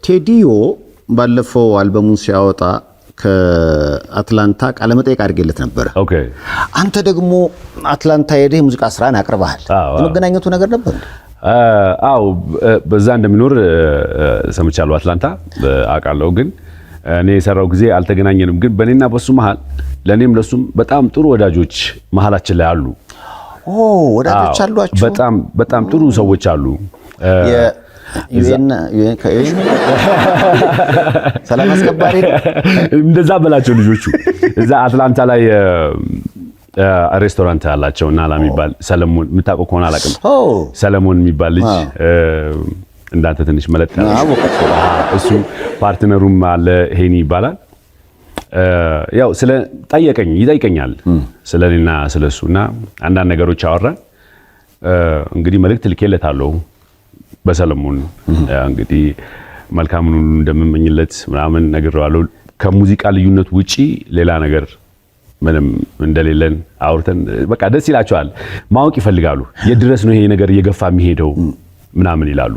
ቴዲዮ ባለፈው አልበሙን ሲያወጣ ከአትላንታ ቃለ መጠይቅ አድርጌለት ነበር። ኦኬ አንተ ደግሞ አትላንታ ሄደህ ሙዚቃ ስራን አቅርበሃል። የመገናኘቱ ነገር ነበር? አዎ በዛ እንደሚኖር ሰምቻለሁ። አትላንታ አውቃለሁ፣ ግን እኔ የሰራው ጊዜ አልተገናኘንም። ግን በእኔና በሱ መሃል ለኔም ለሱም በጣም ጥሩ ወዳጆች መሃላችን ላይ አሉ። ወዳጆች አሏችሁ? በጣም ጥሩ ሰዎች አሉ። ሰላም አስከባሪ እንደዛ በላቸው ልጆቹ። እዛ አትላንታ ላይ ሬስቶራንት አላቸው እና የሚባል ሰለሞን የምታውቀው ከሆነ አላውቅም። ሰለሞን የሚባል ልጅ እንዳንተ ትንሽ መለጥ ያለ እሱ ፓርትነሩም አለ፣ ሄኒ ይባላል። ያው ስለ ይጠይቀኛል ስለኔና ስለሱና አንዳንድ ነገሮች አወራን። እንግዲህ መልእክት ልኬለታለሁ በሰለሞን እንግዲህ መልካሙን ሁሉ እንደምመኝለት ምናምን ነግሬዋለሁ። ከሙዚቃ ልዩነት ውጪ ሌላ ነገር ምንም እንደሌለን አውርተን በቃ ደስ ይላቸዋል። ማወቅ ይፈልጋሉ። የድረስ ነው ይሄ ነገር እየገፋ የሚሄደው ምናምን ይላሉ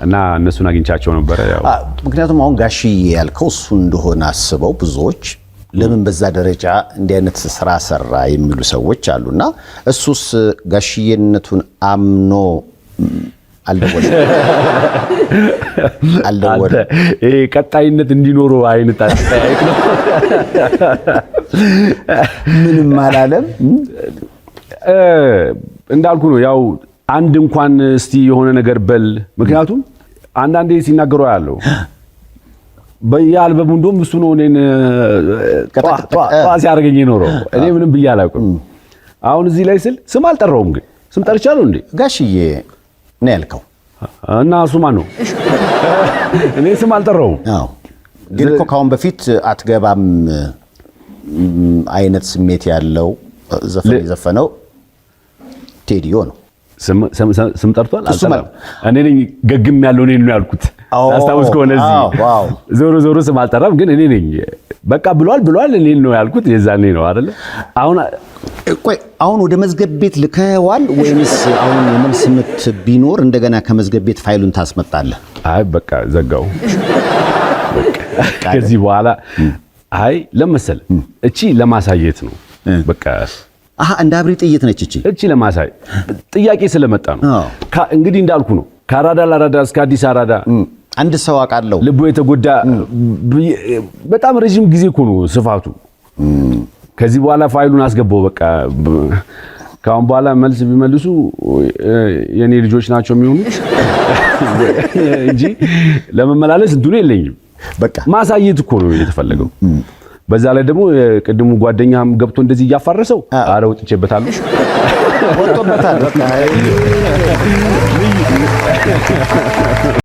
እና እነሱን አግኝቻቸው ነበር። ያው ምክንያቱም አሁን ጋሽዬ ያልከው እሱ እንደሆነ አስበው ብዙዎች ለምን በዛ ደረጃ እንዲህ አይነት ስራ ሰራ የሚሉ ሰዎች አሉና እሱስ ጋሽዬነቱን አምኖ አልደወለም። ይሄ ቀጣይነት እንዲኖረው አይነት አስተያየት ነው። ምንም አላለም። እንዳልኩ ነው ያው አንድ እንኳን እስቲ የሆነ ነገር በል። ምክንያቱም አንዳንዴ ሲናገሩ ያለው በየአልበሙ እንደውም እሱ ነው እኔን ሲያደርገኝ ኖሮ እኔ ምንም ብዬ አላውቅም። አሁን እዚህ ላይ ስል ስም አልጠራውም፣ ግን ስም ጠርቻለሁ እንዴ ጋሽዬ ነው ያልከው እና እሱ ማን ነው? እኔ ስም አልጠራውም። አዎ ግን እኮ ካሁን በፊት አትገባም አይነት ስሜት ያለው ዘፈን የዘፈነው ቴዲዮ ነው። ስም ጠርቷል አልጠራም። እኔ ነኝ ገግም ያለው እኔ ነው ያልኩት። አስታውስ ከሆነ እዚህ ዞሮ ስም አልጠራም፣ ግን እኔ ነኝ በቃ ብሏል እኔ ነው ያልኩት። የዛኔ ነው አይደለ? አሁን ወደ መዝገብ ቤት ልከዋል ወይንስ አሁን የመልስ ምት ቢኖር እንደገና ከመዝገብ ቤት ፋይሉን ታስመጣለህ? አይ በቃ ዘጋው። ከዚህ በኋላ አይ ለመሰለ እቺ ለማሳየት ነው በቃ እንደ አብሪ ጥይት ነች እቺ ለማሳይ ጥያቄ ስለመጣ ነው። እንግዲህ እንዳልኩ ነው ከአራዳ ለአራዳ እስከ አዲስ አራዳ አንድ ሰው አውቃለሁ ልቡ የተጎዳ በጣም ረጅም ጊዜ እኮ ነው ስፋቱ። ከዚህ በኋላ ፋይሉን አስገባው በቃ ካሁን በኋላ መልስ ቢመልሱ የኔ ልጆች ናቸው የሚሆኑት እንጂ ለመመላለስ እንትኑ የለኝም። በቃ ማሳየት እኮ ነው የተፈለገው። በዛ ላይ ደግሞ ቅድሙ ጓደኛም ገብቶ እንደዚህ እያፋረሰው አረ ወጥቼበታለሁ ወጥቶበታል በቃ